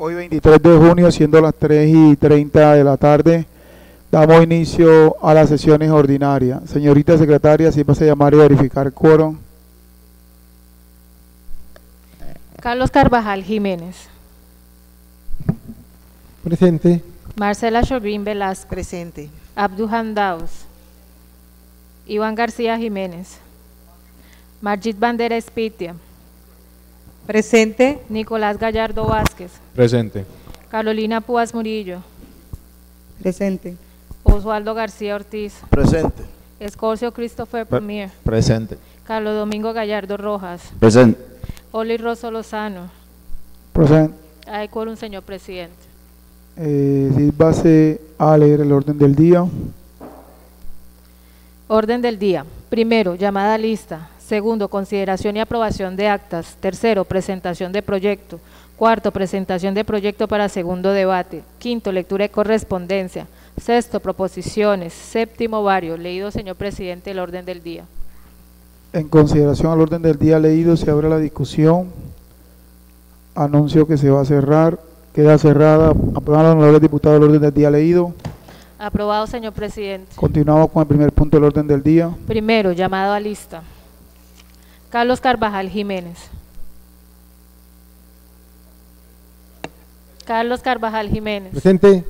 Hoy 23 de junio, siendo las 3:30 de la tarde, damos inicio a las sesiones ordinarias. Señorita secretaria, si pasa a llamar y verificar quórum. Carlos Carvajal Jiménez. Presente. Marcela Chauvin Velasco. Presente. Abduhan Daos. Iván García Jiménez. Margit Bandera Espitia. Presente. Nicolás Gallardo Vázquez. Presente. Carolina Púas Murillo. Presente. Oswaldo García Ortiz. Presente. Escorcio Christopher Pumier. Presente. Carlos Domingo Gallardo Rojas. Presente. Oli Rosso Lozano. Presente. Hay quórum, señor presidente. Sírvase a leer el orden del día. Orden del día. Primero, llamada a lista. Segundo, consideración y aprobación de actas. Tercero, presentación de proyecto. Cuarto, presentación de proyecto para segundo debate. Quinto, lectura de correspondencia. Sexto, proposiciones. Séptimo, varios. Leído, señor presidente, el orden del día. En consideración al orden del día leído, se abre la discusión. Anuncio que se va a cerrar. Queda cerrada. Aprobado los honorables diputados el orden del día leído. Aprobado, señor presidente. Continuamos con el primer punto del orden del día. Primero, llamado a lista. Carlos Carvajal Jiménez. Carlos Carvajal Jiménez. Presente.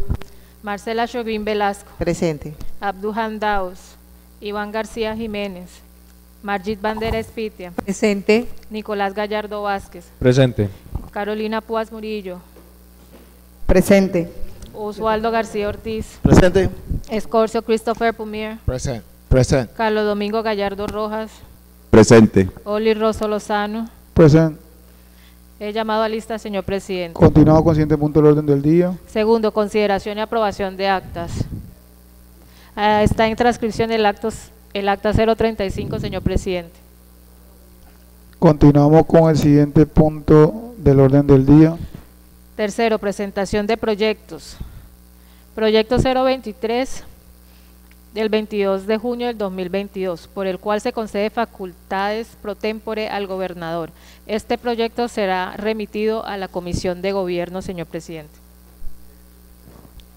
Marcela Chauvin Velasco. Presente. Abduhan Daos. Iván García Jiménez. Margit Bandera Espitia. Presente. Nicolás Gallardo Vázquez. Presente. Carolina Púas Murillo. Presente. Oswaldo García Ortiz. Presente. Escorcio Christopher Pumier. Presente. Presente. Carlos Domingo Gallardo Rojas. Presente. Oli Rosso Lozano. Presente. He llamado a lista, señor presidente. Continuamos con el siguiente punto del orden del día. Segundo, consideración y aprobación de actas. Está en transcripción el acta 035, señor presidente. Continuamos con el siguiente punto del orden del día. Tercero, presentación de proyectos. Proyecto 023 del 22 de junio del 2022, por el cual se concede facultades pro tempore al gobernador. Este proyecto será remitido a la Comisión de Gobierno, señor presidente.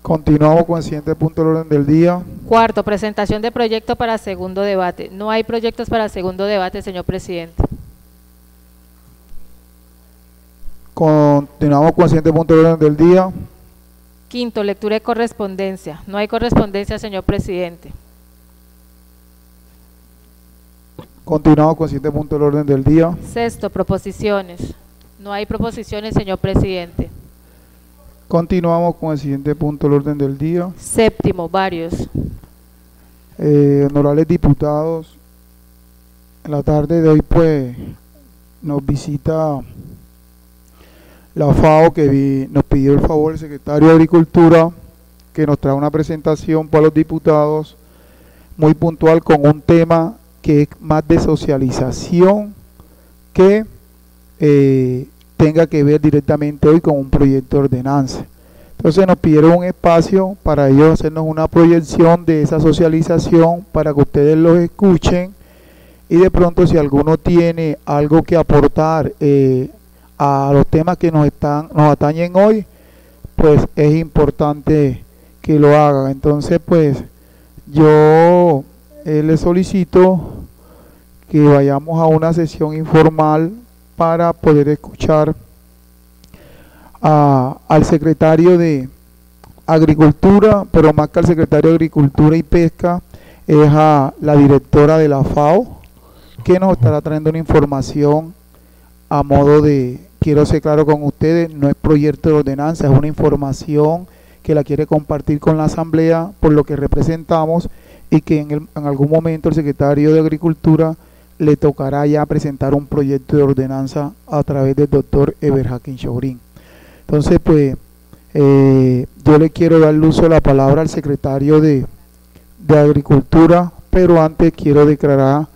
Continuamos con el siguiente punto del orden del día. Cuarto, presentación de proyecto para segundo debate. No hay proyectos para segundo debate, señor presidente. Continuamos con el siguiente punto del orden del día. Quinto, lectura de correspondencia. No hay correspondencia, señor presidente. Continuamos con el siguiente punto del orden del día. Sexto, proposiciones. No hay proposiciones, señor presidente. Continuamos con el siguiente punto del orden del día. Séptimo, varios. Honorables diputados, en la tarde de hoy pues nos visita la FAO, que nos pidió el favor el secretario de Agricultura que nos trae una presentación para los diputados muy puntual con un tema que es más de socialización que tenga que ver directamente hoy con un proyecto de ordenanza. Entonces nos pidieron un espacio para ellos hacernos una proyección de esa socialización para que ustedes los escuchen y de pronto si alguno tiene algo que aportar a los temas que nos atañen hoy, pues es importante que lo hagan. Entonces pues yo les solicito que vayamos a una sesión informal para poder escuchar al secretario de Agricultura, pero más que al secretario de Agricultura y Pesca, es a la directora de la FAO, que nos estará trayendo una información a modo de, quiero ser claro con ustedes, no es proyecto de ordenanza, es una información que la quiere compartir con la asamblea por lo que representamos y que en algún momento el secretario de Agricultura le tocará ya presentar un proyecto de ordenanza a través del doctor Eberhardín Chauvin. Entonces pues yo le quiero dar uso a la palabra al secretario de Agricultura, pero antes quiero declarar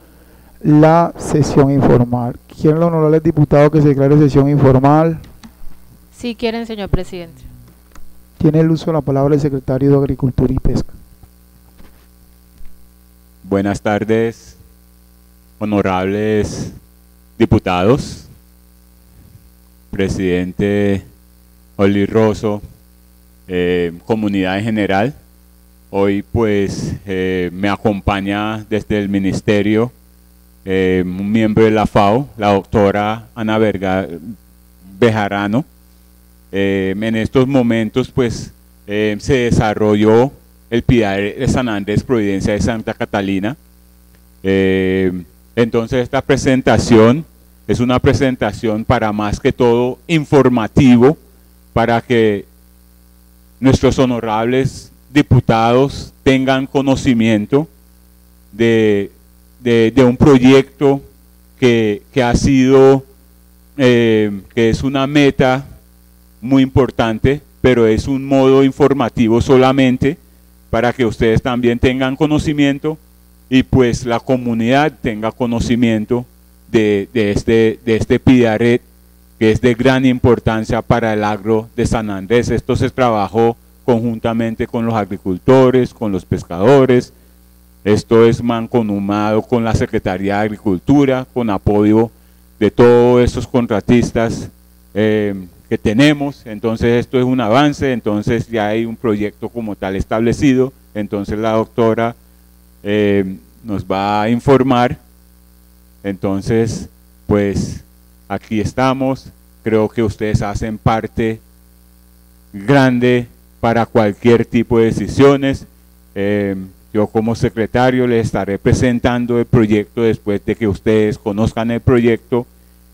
la sesión informal. ¿Quieren los honorables diputados que se declare sesión informal? Sí quieren, señor presidente. Tiene el uso de la palabra el secretario de Agricultura y Pesca. Buenas tardes, honorables diputados, presidente Oli Rosso, comunidad en general. Hoy pues me acompaña desde el ministerio un miembro de la FAO, la doctora Ana Bejarano. En estos momentos pues se desarrolló el PIDARET de San Andrés Providencia de Santa Catalina. Entonces esta presentación es una presentación para más que todo informativo, para que nuestros honorables diputados tengan conocimiento de un proyecto que ha sido, que es una meta muy importante, pero es un modo informativo solamente para que ustedes también tengan conocimiento y pues la comunidad tenga conocimiento de este PIDARET, que es de gran importancia para el agro de San Andrés. Esto se trabajó conjuntamente con los agricultores, con los pescadores. Esto es mancomunado con la Secretaría de Agricultura, con apoyo de todos esos contratistas que tenemos. Entonces esto es un avance, entonces ya hay un proyecto como tal establecido. Entonces la doctora nos va a informar. Entonces pues aquí estamos. Creo que ustedes hacen parte grande para cualquier tipo de decisiones. Yo como secretario les estaré presentando el proyecto después de que ustedes conozcan el proyecto,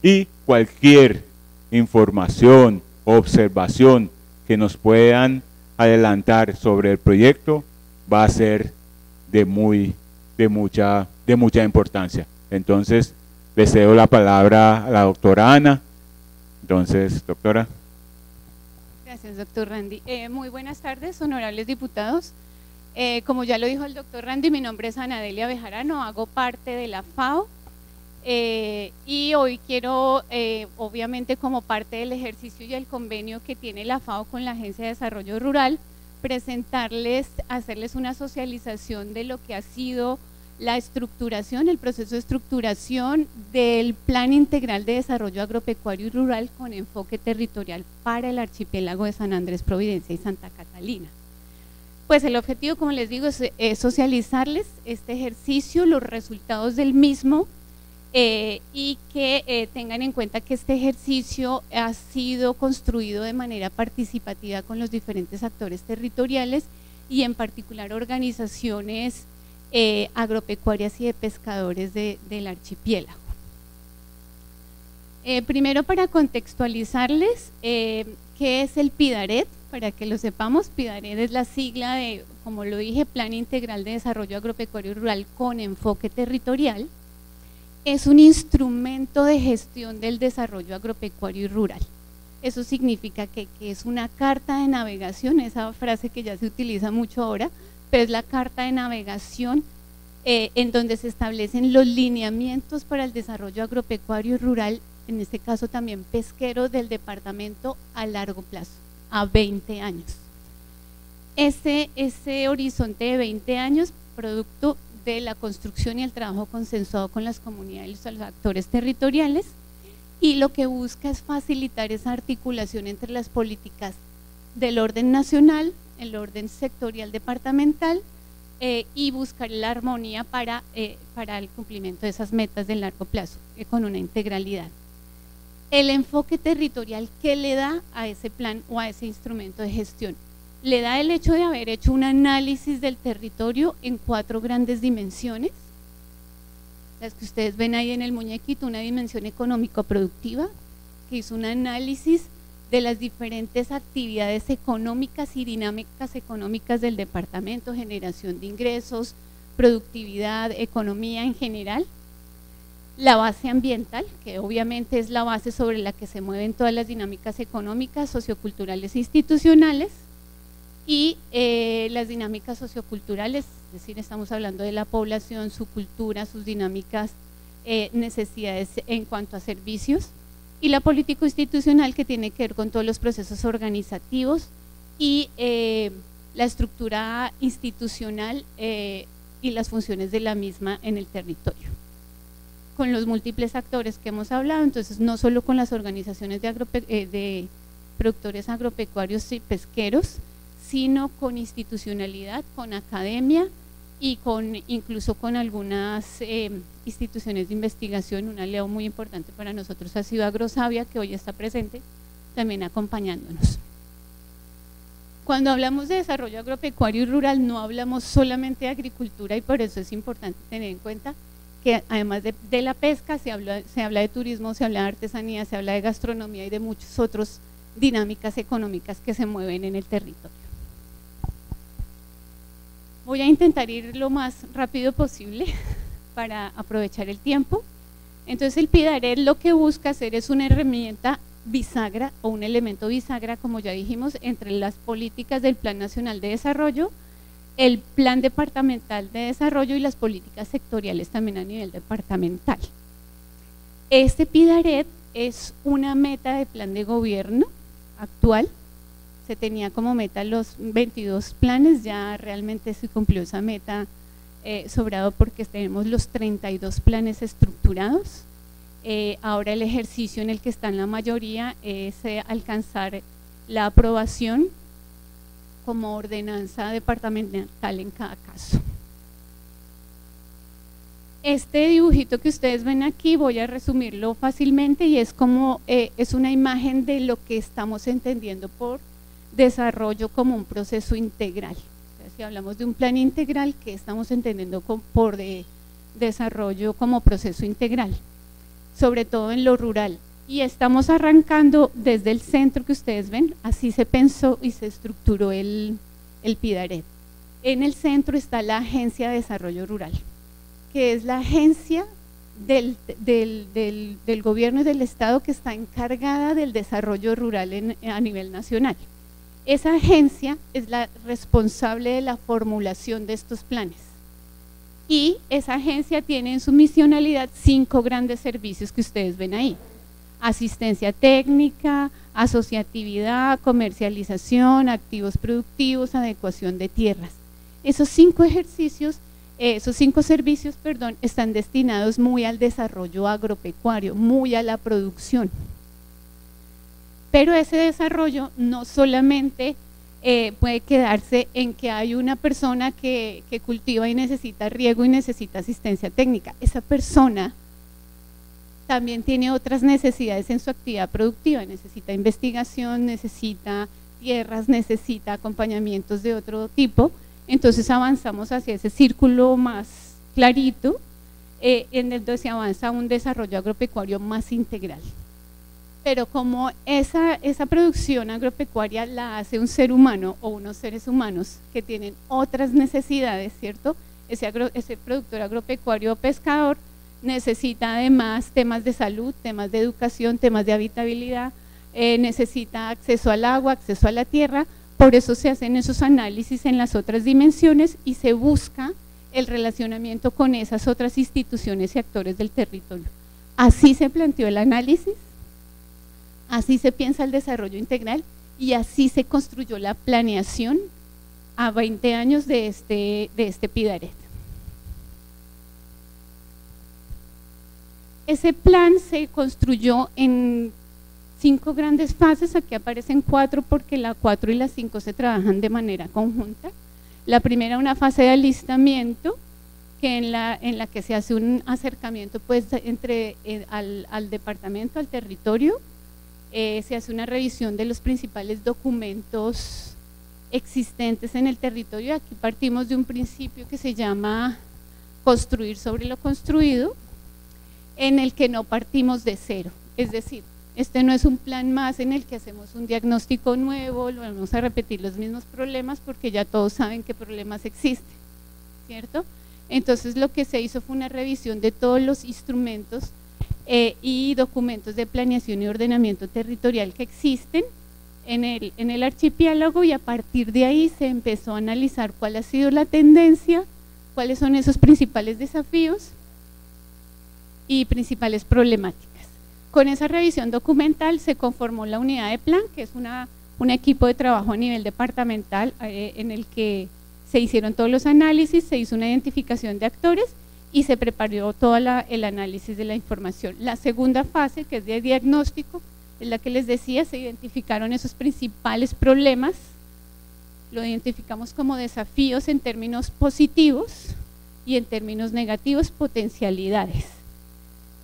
y cualquier información o observación que nos puedan adelantar sobre el proyecto va a ser de mucha importancia. Entonces le cedo la palabra a la doctora Ana. Entonces, doctora. Gracias, doctor Randy. Muy buenas tardes, honorables diputados. Como ya lo dijo el doctor Randy, mi nombre es Ana Delia Bejarano, hago parte de la FAO y hoy quiero, obviamente como parte del ejercicio y el convenio que tiene la FAO con la Agencia de Desarrollo Rural, hacerles una socialización de lo que ha sido la estructuración, el proceso de estructuración del Plan Integral de Desarrollo Agropecuario y Rural con enfoque territorial para el archipiélago de San Andrés, Providencia y Santa Catalina. Pues el objetivo, como les digo, es socializarles este ejercicio, los resultados del mismo, y que tengan en cuenta que este ejercicio ha sido construido de manera participativa con los diferentes actores territoriales y en particular organizaciones agropecuarias y de pescadores del archipiélago. Primero, para contextualizarles qué es el PIDARET, para que lo sepamos. PIDARET es la sigla de, como lo dije, Plan Integral de Desarrollo Agropecuario y Rural con enfoque territorial. Es un instrumento de gestión del desarrollo agropecuario y rural. Eso significa que es una carta de navegación, esa frase que ya se utiliza mucho ahora, pero es la carta de navegación en donde se establecen los lineamientos para el desarrollo agropecuario y rural, en este caso también pesquero, del departamento a largo plazo, a 20 años. Ese horizonte de 20 años, producto de la construcción y el trabajo consensuado con las comunidades y los actores territoriales, y lo que busca es facilitar esa articulación entre las políticas del orden nacional, el orden sectorial departamental, y buscar la armonía para el cumplimiento de esas metas de largo plazo, con una integralidad. El enfoque territorial que le da a ese plan o a ese instrumento de gestión, le da el hecho de haber hecho un análisis del territorio en 4 grandes dimensiones, las que ustedes ven ahí en el muñequito: una dimensión económico-productiva, que hizo un análisis de las diferentes actividades económicas y dinámicas económicas del departamento, generación de ingresos, productividad, economía en general. La base ambiental, que obviamente es la base sobre la que se mueven todas las dinámicas económicas, socioculturales e institucionales, y las dinámicas socioculturales, es decir, estamos hablando de la población, su cultura, sus dinámicas, necesidades en cuanto a servicios, y la político institucional, que tiene que ver con todos los procesos organizativos y la estructura institucional y las funciones de la misma en el territorio, con los múltiples actores que hemos hablado. Entonces, no solo con las organizaciones de productores agropecuarios y pesqueros, sino con institucionalidad, con academia y incluso con algunas instituciones de investigación. Un aliado muy importante para nosotros ha sido Agrosavia, que hoy está presente también acompañándonos. Cuando hablamos de desarrollo agropecuario y rural no hablamos solamente de agricultura, y por eso es importante tener en cuenta que además de la pesca se habla de turismo, se habla de artesanía, se habla de gastronomía y de muchas otras dinámicas económicas que se mueven en el territorio. Voy a intentar ir lo más rápido posible para aprovechar el tiempo. Entonces el PIDARET lo que busca hacer es una herramienta bisagra o un elemento bisagra, como ya dijimos, entre las políticas del Plan Nacional de Desarrollo, el Plan Departamental de Desarrollo y las políticas sectoriales también a nivel departamental. Este PIDARET es una meta de plan de gobierno actual. Se tenía como meta los 22 planes, ya realmente se cumplió esa meta sobrado porque tenemos los 32 planes estructurados. Ahora el ejercicio en el que están la mayoría es alcanzar la aprobación como ordenanza departamental en cada caso. Este dibujito que ustedes ven aquí voy a resumirlo fácilmente y es como es una imagen de lo que estamos entendiendo por desarrollo como un proceso integral. O sea, si hablamos de un plan integral, ¿qué estamos entendiendo por desarrollo como proceso integral? Sobre todo en lo rural, y estamos arrancando desde el centro que ustedes ven. Así se pensó y se estructuró el PIDARET. En el centro está la Agencia de Desarrollo Rural, que es la agencia del gobierno y del Estado que está encargada del desarrollo rural a nivel nacional. Esa agencia es la responsable de la formulación de estos planes. Y esa agencia tiene en su misionalidad 5 grandes servicios que ustedes ven ahí: asistencia técnica, asociatividad, comercialización, activos productivos, adecuación de tierras. Esos 5 servicios, están destinados muy al desarrollo agropecuario, muy a la producción. Pero ese desarrollo no solamente puede quedarse en que hay una persona que cultiva y necesita riego y necesita asistencia técnica. Esa persona también tiene otras necesidades en su actividad productiva, necesita investigación, necesita tierras, necesita acompañamientos de otro tipo. Entonces avanzamos hacia ese círculo más clarito, en el que se avanza a un desarrollo agropecuario más integral. Pero como esa producción agropecuaria la hace un ser humano o unos seres humanos que tienen otras necesidades, ¿cierto? Ese productor agropecuario o pescador necesita además temas de salud, temas de educación, temas de habitabilidad, necesita acceso al agua, acceso a la tierra. Por eso se hacen esos análisis en las otras dimensiones y se busca el relacionamiento con esas otras instituciones y actores del territorio. Así se planteó el análisis, así se piensa el desarrollo integral y así se construyó la planeación a 20 años de este PIDARET. Ese plan se construyó en 5 grandes fases. Aquí aparecen 4 porque la 4 y la 5 se trabajan de manera conjunta. La primera, una fase de alistamiento, que en la que se hace un acercamiento pues al departamento, al territorio. Se hace una revisión de los principales documentos existentes en el territorio. Aquí partimos de un principio que se llama construir sobre lo construido, en el que no partimos de cero, es decir, este no es un plan más en el que hacemos un diagnóstico nuevo, vamos a repetir los mismos problemas porque ya todos saben qué problemas existen, ¿cierto? Entonces lo que se hizo fue una revisión de todos los instrumentos y documentos de planeación y ordenamiento territorial que existen en el archipiélago, y a partir de ahí se empezó a analizar cuál ha sido la tendencia, cuáles son esos principales desafíos y principales problemáticas. Con esa revisión documental se conformó la unidad de plan, que es un equipo de trabajo a nivel departamental en el que se hicieron todos los análisis, se hizo una identificación de actores y se preparó todo el análisis de la información. La segunda fase, que es de diagnóstico, es la que les decía, se identificaron esos principales problemas, lo identificamos como desafíos en términos positivos y en términos negativos potencialidades,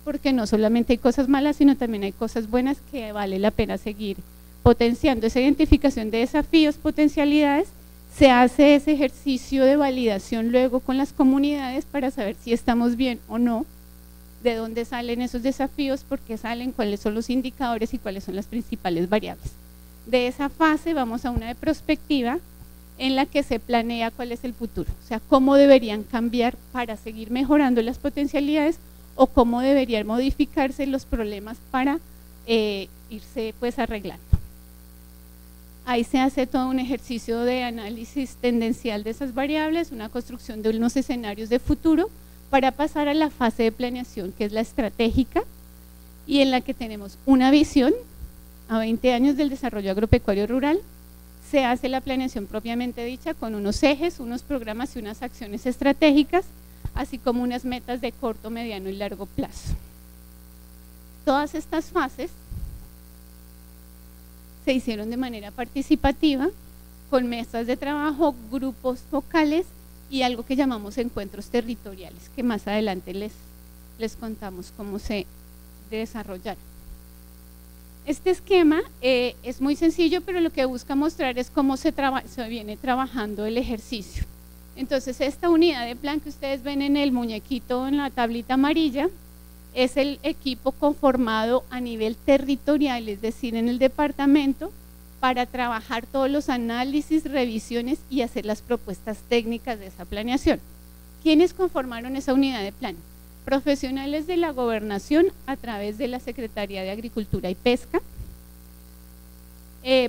porque no solamente hay cosas malas, sino también hay cosas buenas que vale la pena seguir potenciando. Esa identificación de desafíos, potencialidades, se hace ese ejercicio de validación luego con las comunidades para saber si estamos bien o no, de dónde salen esos desafíos, por qué salen, cuáles son los indicadores y cuáles son las principales variables. De esa fase vamos a una de prospectiva en la que se planea cuál es el futuro, o sea, cómo deberían cambiar para seguir mejorando las potencialidades o cómo deberían modificarse los problemas para irse pues arreglando. Ahí se hace todo un ejercicio de análisis tendencial de esas variables, una construcción de unos escenarios de futuro para pasar a la fase de planeación, que es la estratégica, y en la que tenemos una visión a 20 años del desarrollo agropecuario rural. Se hace la planeación propiamente dicha con unos ejes, unos programas y unas acciones estratégicas, así como unas metas de corto, mediano y largo plazo. Todas estas fases se hicieron de manera participativa, con mesas de trabajo, grupos focales y algo que llamamos encuentros territoriales, que más adelante les contamos cómo se desarrollaron. Este esquema es muy sencillo, pero lo que busca mostrar es cómo se viene trabajando el ejercicio. Entonces, esta unidad de plan que ustedes ven en el muñequito, en la tablita amarilla, es el equipo conformado a nivel territorial, es decir, en el departamento, para trabajar todos los análisis, revisiones y hacer las propuestas técnicas de esa planeación. ¿Quiénes conformaron esa unidad de plan? Profesionales de la gobernación a través de la Secretaría de Agricultura y Pesca,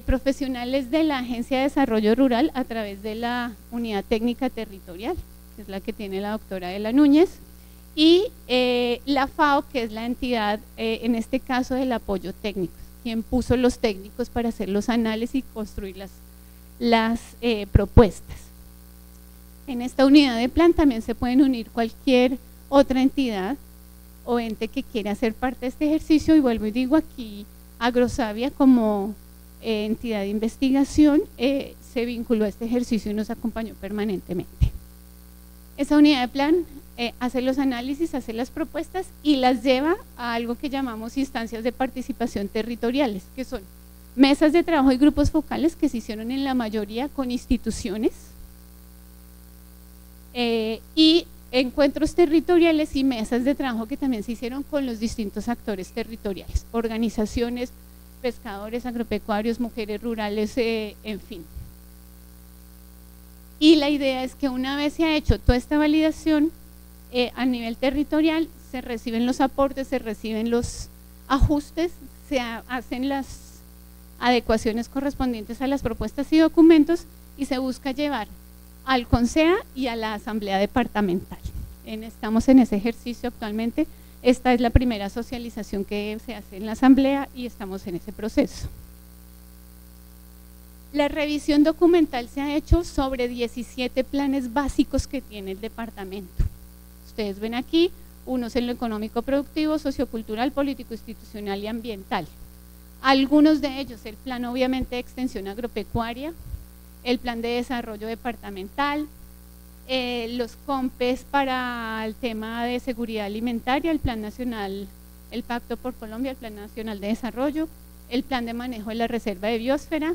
profesionales de la Agencia de Desarrollo Rural a través de la Unidad Técnica Territorial, que es la que tiene la doctora Adela Núñez, y la FAO, que es la entidad, en este caso, del apoyo técnico, quien puso los técnicos para hacer los análisis y construir las propuestas. En esta unidad de plan también se pueden unir cualquier otra entidad o ente que quiera hacer parte de este ejercicio, y vuelvo y digo, aquí Agrosavia como entidad de investigación se vinculó a este ejercicio y nos acompañó permanentemente. Esa unidad de plan hace los análisis, hace las propuestas y las lleva a algo que llamamos instancias de participación territoriales, que son mesas de trabajo y grupos focales que se hicieron en la mayoría con instituciones, y encuentros territoriales y mesas de trabajo que también se hicieron con los distintos actores territoriales, organizaciones, pescadores, agropecuarios, mujeres rurales, en fin. Y la idea es que una vez se ha hecho toda esta validación a nivel territorial, se reciben los aportes, se reciben los ajustes, se hacen las adecuaciones correspondientes a las propuestas y documentos y se busca llevar al CONSEA y a la Asamblea Departamental. Estamos en ese ejercicio actualmente. Esta es la primera socialización que se hace en la Asamblea y estamos en ese proceso. La revisión documental se ha hecho sobre 17 planes básicos que tiene el departamento. Ustedes ven aquí, unos en lo económico productivo, sociocultural, político, institucional y ambiental. Algunos de ellos, el plan obviamente de extensión agropecuaria, el plan de desarrollo departamental, los COMPES para el tema de seguridad alimentaria, el plan nacional, el Pacto por Colombia, el plan nacional de desarrollo, el plan de manejo de la reserva de biosfera,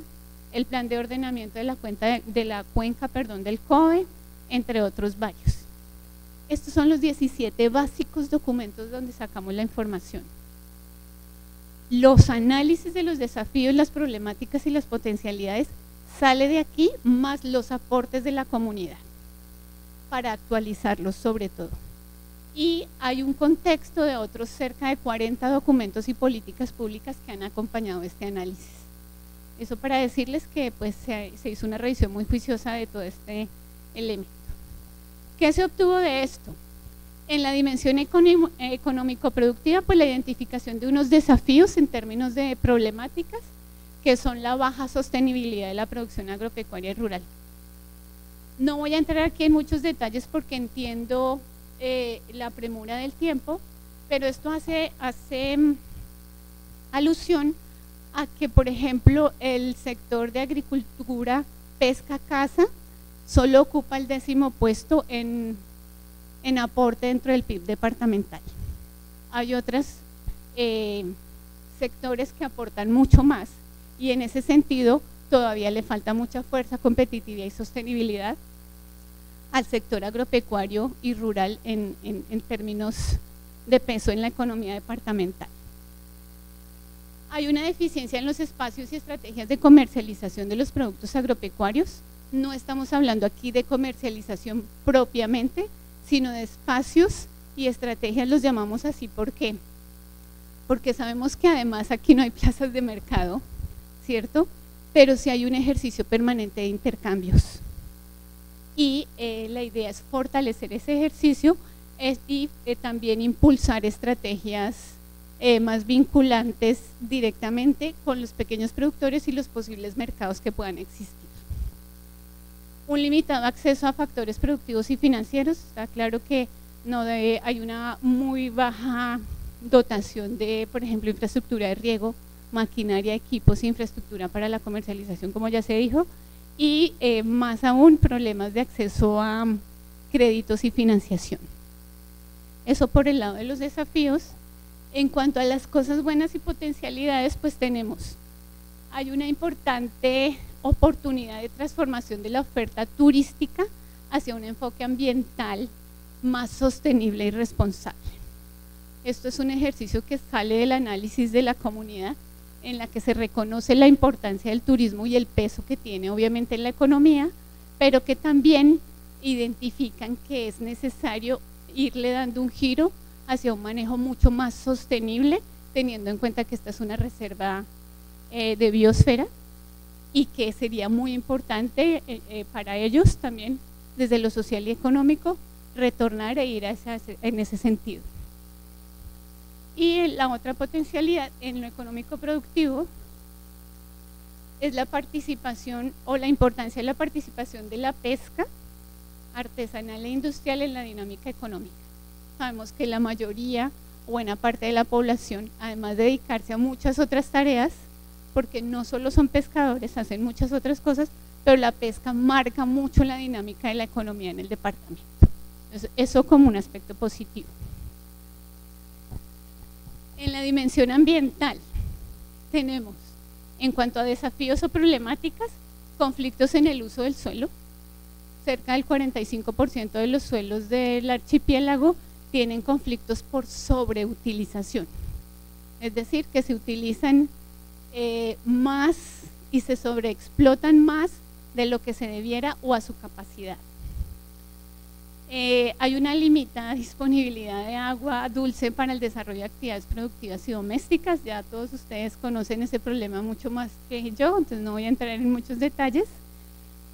el plan de ordenamiento de la cuenca del COE, entre otros varios. Estos son los 17 básicos documentos donde sacamos la información. Los análisis de los desafíos, las problemáticas y las potencialidades sale de aquí, más los aportes de la comunidad para actualizarlos sobre todo. Y hay un contexto de otros cerca de 40 documentos y políticas públicas que han acompañado este análisis. Eso para decirles que pues, se hizo una revisión muy juiciosa de todo este elemento. ¿Qué se obtuvo de esto? En la dimensión económico-productiva, pues la identificación de unos desafíos en términos de problemáticas, que son la baja sostenibilidad de la producción agropecuaria rural. No voy a entrar aquí en muchos detalles porque entiendo la premura del tiempo, pero esto hace alusión a que, por ejemplo, el sector de agricultura, pesca, caza, solo ocupa el 10º puesto en aporte dentro del PIB departamental. Hay otros sectores que aportan mucho más y en ese sentido todavía le falta mucha fuerza, competitividad y sostenibilidad al sector agropecuario y rural en términos de peso en la economía departamental. Hay una deficiencia en los espacios y estrategias de comercialización de los productos agropecuarios. No estamos hablando aquí de comercialización propiamente, sino de espacios y estrategias, los llamamos así. ¿Por qué? Porque sabemos que además aquí no hay plazas de mercado, ¿cierto? Pero sí hay un ejercicio permanente de intercambios. Y la idea es fortalecer ese ejercicio y también impulsar estrategias más vinculantes directamente con los pequeños productores y los posibles mercados que puedan existir. Un limitado acceso a factores productivos y financieros, está claro que hay una muy baja dotación de, por ejemplo, infraestructura de riego, maquinaria, equipos e infraestructura para la comercialización, como ya se dijo, y más aún problemas de acceso a créditos y financiación. Eso por el lado de los desafíos. En cuanto a las cosas buenas y potencialidades, pues hay una importante oportunidad de transformación de la oferta turística hacia un enfoque ambiental más sostenible y responsable. Esto es un ejercicio que sale del análisis de la comunidad, en la que se reconoce la importancia del turismo y el peso que tiene obviamente en la economía, pero que también identifican que es necesario irle dando un giro hacia un manejo mucho más sostenible, teniendo en cuenta que esta es una reserva de biosfera y que sería muy importante para ellos también, desde lo social y económico, retornar e ir en ese sentido. Y la otra potencialidad en lo económico productivo es la participación o la importancia de la participación de la pesca artesanal e industrial en la dinámica económica. Sabemos que la mayoría, buena parte de la población, además de dedicarse a muchas otras tareas, porque no solo son pescadores, hacen muchas otras cosas, pero la pesca marca mucho la dinámica de la economía en el departamento. Entonces, eso como un aspecto positivo. En la dimensión ambiental tenemos, en cuanto a desafíos o problemáticas, conflictos en el uso del suelo. Cerca del 45% de los suelos del archipiélago tienen conflictos por sobreutilización, es decir, que se utilizan más y se sobreexplotan más de lo que se debiera o a su capacidad. Hay una limitada disponibilidad de agua dulce para el desarrollo de actividades productivas y domésticas. Ya todos ustedes conocen ese problema mucho más que yo, entonces no voy a entrar en muchos detalles.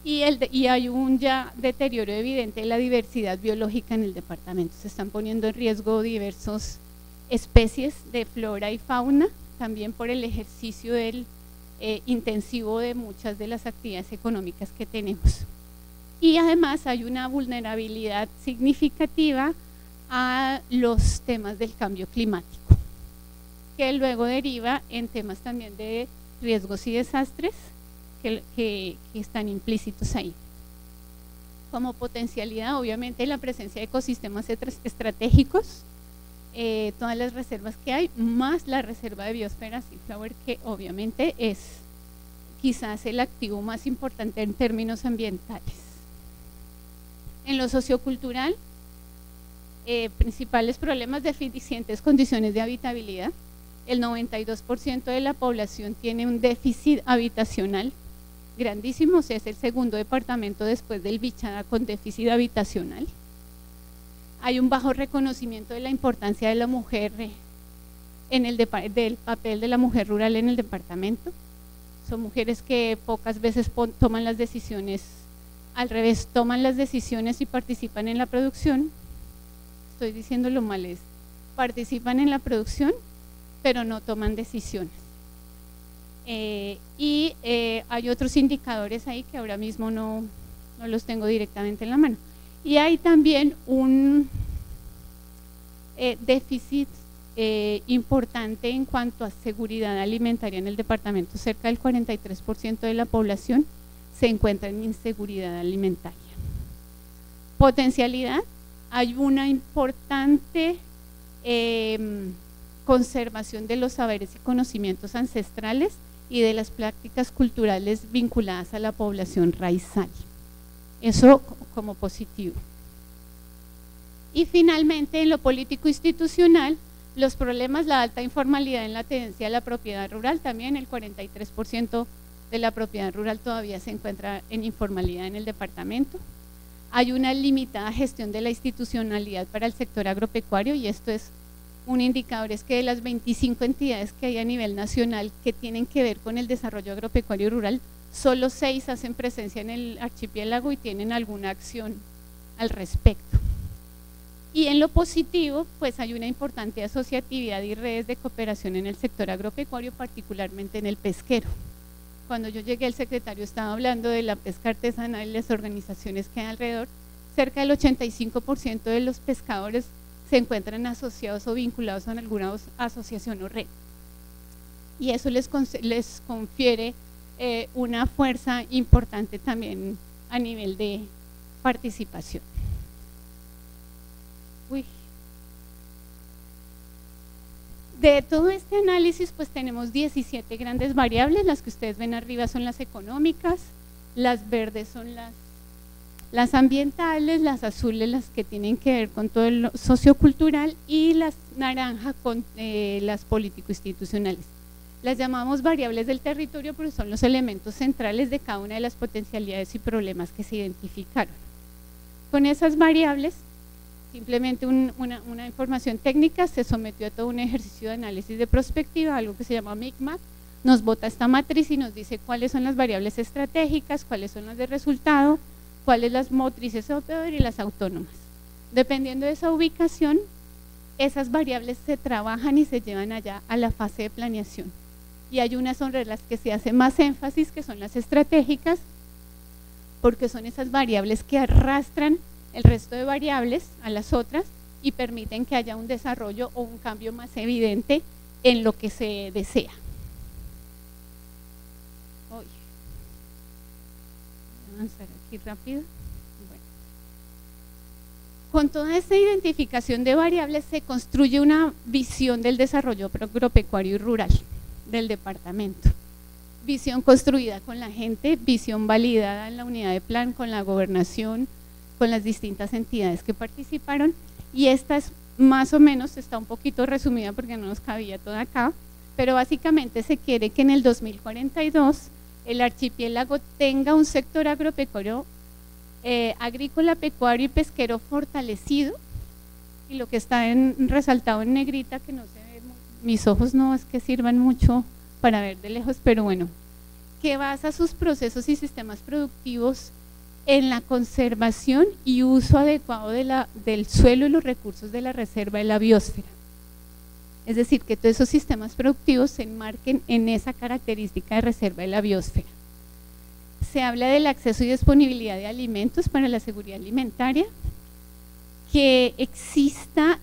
Y hay un ya deterioro evidente de la diversidad biológica en el departamento. Se están poniendo en riesgo diversas especies de flora y fauna, también por el ejercicio intensivo de muchas de las actividades económicas que tenemos. Y además hay una vulnerabilidad significativa a los temas del cambio climático, que luego deriva en temas también de riesgos y desastres que están implícitos ahí. Como potencialidad, obviamente, la presencia de ecosistemas estratégicos, todas las reservas que hay, más la reserva de biosfera Seaflower, que obviamente es quizás el activo más importante en términos ambientales. En lo sociocultural, principales problemas: deficientes condiciones de habitabilidad. El 92% de la población tiene un déficit habitacional grandísimo, o sea, es el segundo departamento después del Bichada con déficit habitacional. Hay un bajo reconocimiento de la importancia de la mujer del papel de la mujer rural en el departamento. Son mujeres que pocas veces toman las decisiones, al revés, toman las decisiones y participan en la producción. Estoy diciéndolo mal, participan en la producción, pero no toman decisiones. Hay otros indicadores ahí que ahora mismo no los tengo directamente en la mano. Y hay también un déficit importante en cuanto a seguridad alimentaria en el departamento. Cerca del 43% de la población se encuentra en inseguridad alimentaria. Potencialidad, hay una importante conservación de los saberes y conocimientos ancestrales y de las prácticas culturales vinculadas a la población raizal. Eso como positivo. Y finalmente, en lo político institucional, los problemas, la alta informalidad en la tenencia de la propiedad rural, también el 43% de la propiedad rural todavía se encuentra en informalidad en el departamento. Hay una limitada gestión de la institucionalidad para el sector agropecuario, y esto es un indicador, es que de las 25 entidades que hay a nivel nacional que tienen que ver con el desarrollo agropecuario rural, solo 6 hacen presencia en el archipiélago y tienen alguna acción al respecto. Y en lo positivo, pues hay una importante asociatividad y redes de cooperación en el sector agropecuario, particularmente en el pesquero. Cuando yo llegué, el secretario estaba hablando de la pesca artesanal y las organizaciones que hay alrededor. Cerca del 85% de los pescadores se encuentran asociados o vinculados a alguna asociación o red. Y eso les confiere una fuerza importante también a nivel de participación. De todo este análisis, pues tenemos 17 grandes variables. Las que ustedes ven arriba son las económicas, las verdes son las ambientales, las azules las que tienen que ver con todo lo sociocultural y las naranjas con las político-institucionales. Las llamamos variables del territorio porque son los elementos centrales de cada una de las potencialidades y problemas que se identificaron. Con esas variables, simplemente una información técnica, se sometió a todo un ejercicio de análisis de prospectiva, algo que se llama MICMAP, nos bota esta matriz y nos dice cuáles son las variables estratégicas, cuáles son las de resultado, cuáles las motrices de operador y las autónomas. Dependiendo de esa ubicación, esas variables se trabajan y se llevan allá a la fase de planeación. Y hay unas sobre las que se hace más énfasis, que son las estratégicas, porque son esas variables que arrastran el resto de variables a las otras y permiten que haya un desarrollo o un cambio más evidente en lo que se desea. Voy a avanzar aquí rápido. Bueno. Con toda esta identificación de variables se construye una visión del desarrollo agropecuario y rural del departamento. Visión construida con la gente, visión validada en la unidad de plan, con la gobernación, con las distintas entidades que participaron, y esta es más o menos, está un poquito resumida porque no nos cabía toda acá, pero básicamente se quiere que en el 2042 el archipiélago tenga un sector agropecuario, agrícola, pecuario y pesquero fortalecido, y lo que está resaltado en negrita, que no se ve, mis ojos no es que sirvan mucho para ver de lejos, pero bueno, que basa sus procesos y sistemas productivos en la conservación y uso adecuado del suelo y los recursos de la reserva de la biosfera. Es decir, que todos esos sistemas productivos se enmarquen en esa característica de reserva de la biosfera. Se habla del acceso y disponibilidad de alimentos para la seguridad alimentaria, que exista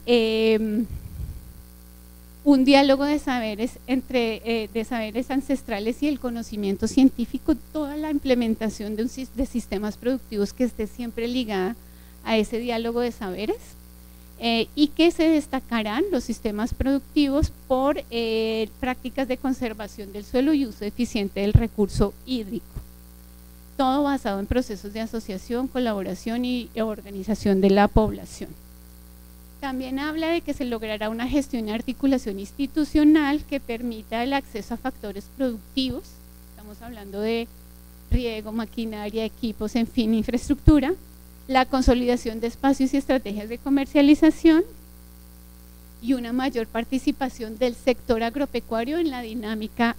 un diálogo de saberes de saberes ancestrales y el conocimiento científico, toda la implementación de sistemas productivos que esté siempre ligada a ese diálogo de saberes, y que se destacarán los sistemas productivos por prácticas de conservación del suelo y uso eficiente del recurso hídrico. Todo basado en procesos de asociación, colaboración y organización de la población. También habla de que se logrará una gestión y articulación institucional que permita el acceso a factores productivos, estamos hablando de riego, maquinaria, equipos, en fin, infraestructura, la consolidación de espacios y estrategias de comercialización y una mayor participación del sector agropecuario en la dinámica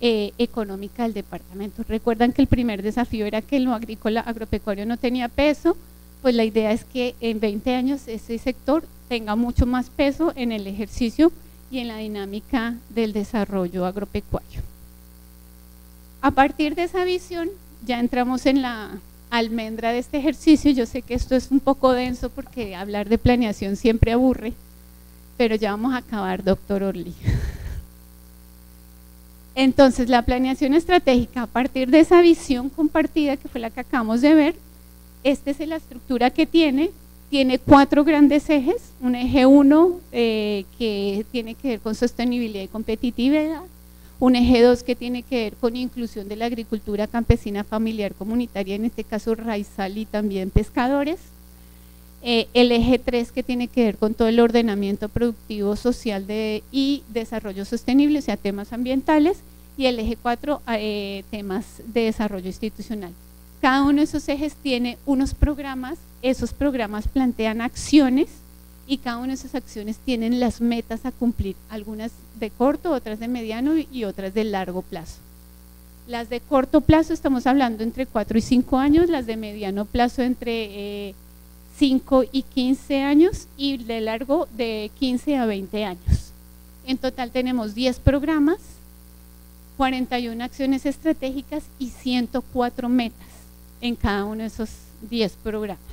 económica del departamento. Recuerdan que el primer desafío era que lo agrícola agropecuario no tenía peso, pues la idea es que en 20 años ese sector tenga mucho más peso en el ejercicio y en la dinámica del desarrollo agropecuario. A partir de esa visión ya entramos en la almendra de este ejercicio. Yo sé que esto es un poco denso porque hablar de planeación siempre aburre, pero ya vamos a acabar, doctor Orly. Entonces, la planeación estratégica, a partir de esa visión compartida que fue la que acabamos de ver, esta es la estructura que tiene 4 grandes ejes, un eje 1 que tiene que ver con sostenibilidad y competitividad, un eje 2 que tiene que ver con inclusión de la agricultura campesina familiar comunitaria, en este caso raizal y también pescadores, el eje 3 que tiene que ver con todo el ordenamiento productivo, social y desarrollo sostenible, o sea, temas ambientales, y el eje 4, temas de desarrollo institucional. Cada uno de esos ejes tiene unos programas, esos programas plantean acciones y cada una de esas acciones tienen las metas a cumplir, algunas de corto, otras de mediano y otras de largo plazo. Las de corto plazo estamos hablando entre 4 y 5 años, las de mediano plazo entre 5 y 15 años y de largo de 15 a 20 años. En total tenemos 10 programas, 41 acciones estratégicas y 104 metas en cada uno de esos 10 programas.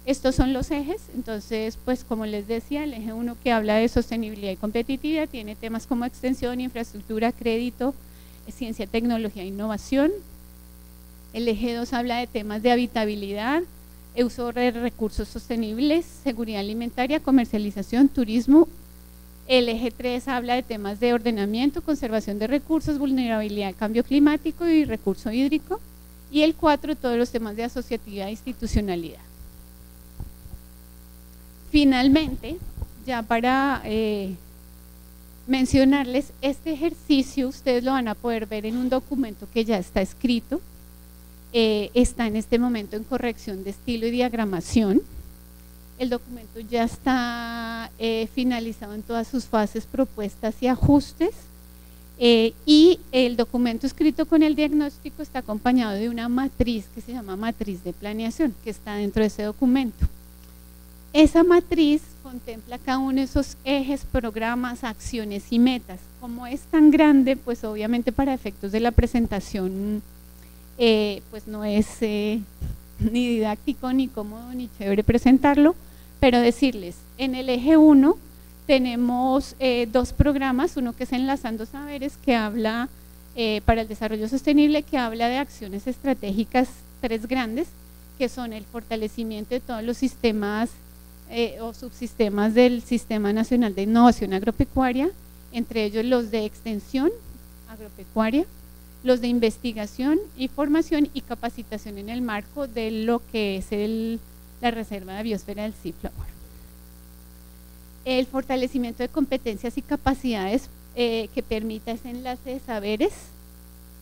Estos son los ejes, entonces pues como les decía, el eje 1 que habla de sostenibilidad y competitividad tiene temas como extensión, infraestructura, crédito, ciencia, tecnología e innovación. El eje 2 habla de temas de habitabilidad, uso de recursos sostenibles, seguridad alimentaria, comercialización, turismo. El eje 3 habla de temas de ordenamiento, conservación de recursos, vulnerabilidad al cambio climático y recurso hídrico. Y el 4, todos los temas de asociatividad e institucionalidad. Finalmente, ya para mencionarles, este ejercicio ustedes lo van a poder ver en un documento que ya está escrito, está en este momento en corrección de estilo y diagramación. El documento ya está finalizado en todas sus fases, propuestas y ajustes. Y el documento escrito con el diagnóstico está acompañado de una matriz que se llama matriz de planeación, que está dentro de ese documento. Esa matriz contempla cada uno de esos ejes, programas, acciones y metas. Como es tan grande, pues obviamente para efectos de la presentación, pues no es ni didáctico, ni cómodo, ni chévere presentarlo, pero decirles, en el eje 1, tenemos 2 programas, uno que es Enlazando Saberes, que habla para el desarrollo sostenible, que habla de acciones estratégicas 3 grandes, que son el fortalecimiento de todos los sistemas o subsistemas del Sistema Nacional de Innovación Agropecuaria, entre ellos los de extensión agropecuaria, los de investigación y formación y capacitación en el marco de lo que es la Reserva de Biosfera del Ciflabor. El fortalecimiento de competencias y capacidades que permita ese enlace de saberes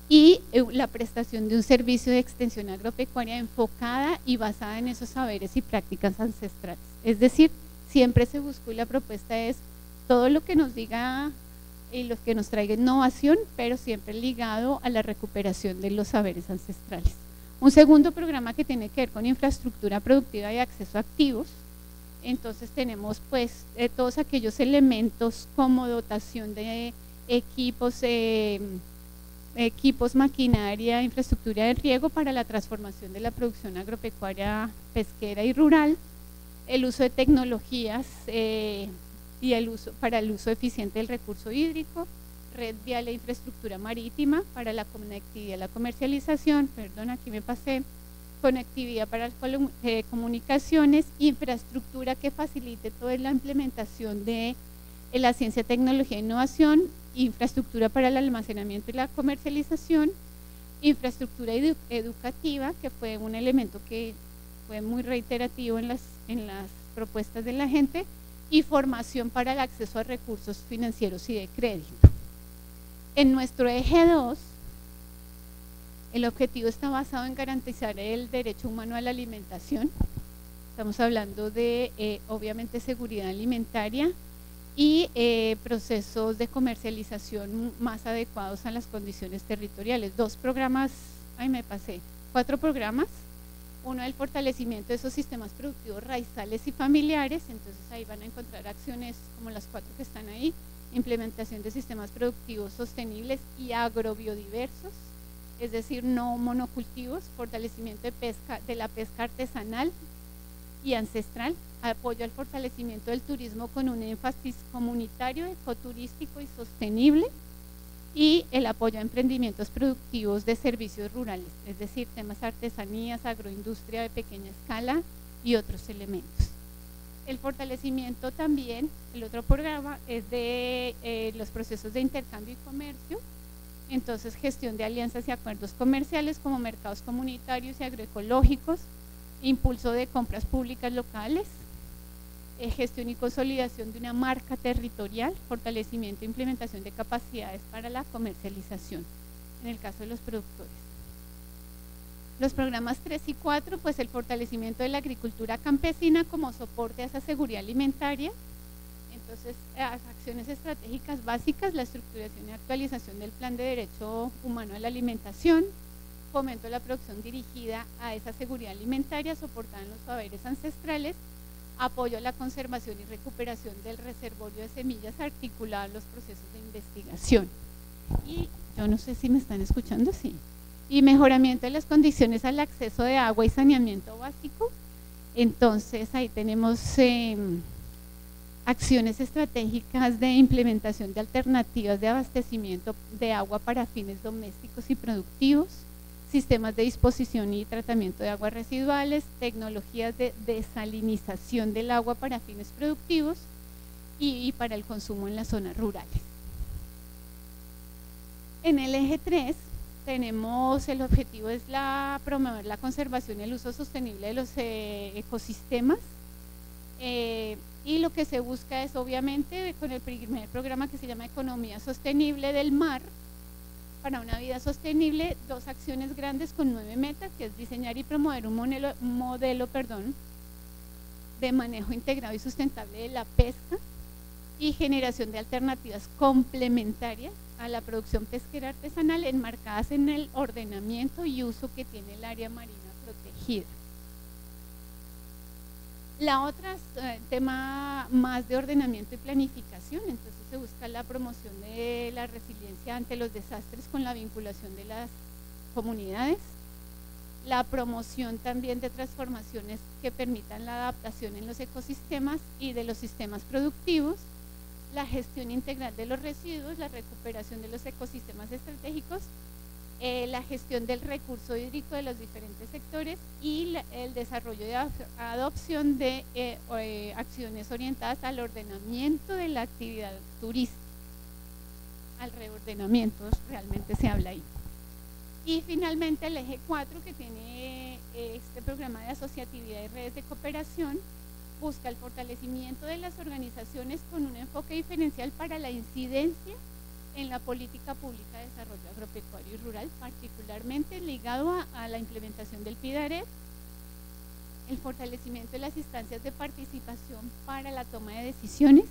y la prestación de un servicio de extensión agropecuaria enfocada y basada en esos saberes y prácticas ancestrales. Es decir, siempre se buscó y la propuesta es todo lo que nos diga y lo que nos traiga innovación, pero siempre ligado a la recuperación de los saberes ancestrales. Un segundo programa que tiene que ver con infraestructura productiva y acceso a activos. Entonces tenemos pues todos aquellos elementos como dotación de equipos, maquinaria, infraestructura de riego para la transformación de la producción agropecuaria, pesquera y rural, el uso de tecnologías y para el uso eficiente del recurso hídrico, red vial e infraestructura marítima para la conectividad y la comercialización, perdón, aquí me pasé, conectividad para las comunicaciones, infraestructura que facilite toda la implementación de la ciencia, tecnología e innovación, infraestructura para el almacenamiento y la comercialización, infraestructura educativa, que fue un elemento que fue muy reiterativo en las propuestas de la gente, y formación para el acceso a recursos financieros y de crédito. En nuestro eje 2, el objetivo está basado en garantizar el derecho humano a la alimentación. Estamos hablando de, obviamente, seguridad alimentaria y procesos de comercialización más adecuados a las condiciones territoriales. 4 programas. Uno, el fortalecimiento de esos sistemas productivos raizales y familiares. Entonces ahí van a encontrar acciones como las 4 que están ahí. Implementación de sistemas productivos sostenibles y agrobiodiversos, es decir, no monocultivos, fortalecimiento de la pesca artesanal y ancestral, apoyo al fortalecimiento del turismo con un énfasis comunitario, ecoturístico y sostenible, y el apoyo a emprendimientos productivos de servicios rurales, es decir, temas artesanías, agroindustria de pequeña escala y otros elementos. El fortalecimiento también, el otro programa es de los procesos de intercambio y comercio, entonces gestión de alianzas y acuerdos comerciales como mercados comunitarios y agroecológicos, impulso de compras públicas locales, gestión y consolidación de una marca territorial, fortalecimiento e implementación de capacidades para la comercialización, en el caso de los productores. Los programas 3 y 4, pues el fortalecimiento de la agricultura campesina como soporte a esa seguridad alimentaria, entonces acciones estratégicas básicas, la estructuración y actualización del plan de derecho humano a la alimentación, fomento de la producción dirigida a esa seguridad alimentaria soportada en los saberes ancestrales, apoyo a la conservación y recuperación del reservorio de semillas articulado en los procesos de investigación. Y yo no sé si me están escuchando, sí. Y mejoramiento de las condiciones al acceso de agua y saneamiento básico. Entonces ahí tenemos acciones estratégicas de implementación de alternativas de abastecimiento de agua para fines domésticos y productivos, sistemas de disposición y tratamiento de aguas residuales, tecnologías de desalinización del agua para fines productivos y para el consumo en las zonas rurales. En el eje 3 tenemos el objetivo es promover la conservación y el uso sostenible de los ecosistemas, y lo que se busca es obviamente con el primer programa que se llama Economía Sostenible del Mar, para una vida sostenible, 2 acciones grandes con 9 metas, que es diseñar y promover un modelo de manejo integrado y sustentable de la pesca y generación de alternativas complementarias a la producción pesquera artesanal enmarcadas en el ordenamiento y uso que tiene el área marina protegida. La otra es tema más de ordenamiento y planificación, entonces se busca la promoción de la resiliencia ante los desastres con la vinculación de las comunidades, la promoción también de transformaciones que permitan la adaptación en los ecosistemas y de los sistemas productivos, la gestión integral de los residuos, la recuperación de los ecosistemas estratégicos, la gestión del recurso hídrico de los diferentes sectores y el desarrollo y adopción de acciones orientadas al ordenamiento de la actividad turística, al reordenamiento, realmente se habla ahí. Y finalmente el eje 4, que tiene este programa de asociatividad y redes de cooperación, busca el fortalecimiento de las organizaciones con un enfoque diferencial para la incidencia en la política pública de desarrollo agropecuario y rural, particularmente ligado a la implementación del PIDARET, el fortalecimiento de las instancias de participación para la toma de decisiones,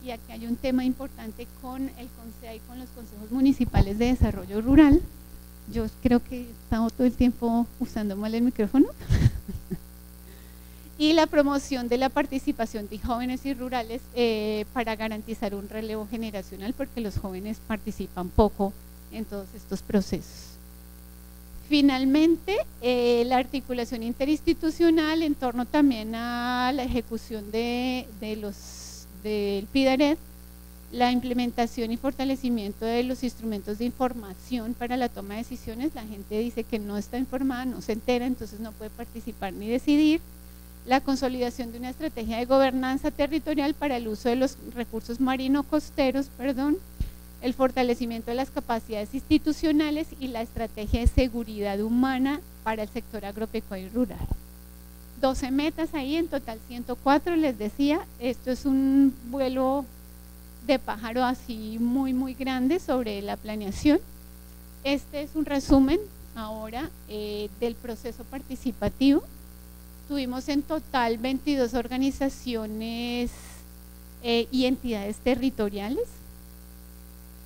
y aquí hay un tema importante con el CONSEA y con los consejos municipales de desarrollo rural. Yo creo que he estado todo el tiempo usando mal el micrófono. Y la promoción de la participación de jóvenes y rurales para garantizar un relevo generacional, porque los jóvenes participan poco en todos estos procesos. Finalmente, la articulación interinstitucional en torno también a la ejecución del PIDARET, la implementación y fortalecimiento de los instrumentos de información para la toma de decisiones. La gente dice que no está informada, no se entera, entonces no puede participar ni decidir. La consolidación de una estrategia de gobernanza territorial para el uso de los recursos marino-costeros, el fortalecimiento de las capacidades institucionales y la estrategia de seguridad humana para el sector agropecuario y rural. 12 metas ahí, en total 104, les decía, esto es un vuelo de pájaro así muy grande sobre la planeación. Este es un resumen ahora del proceso participativo. Tuvimos en total 22 organizaciones y entidades territoriales.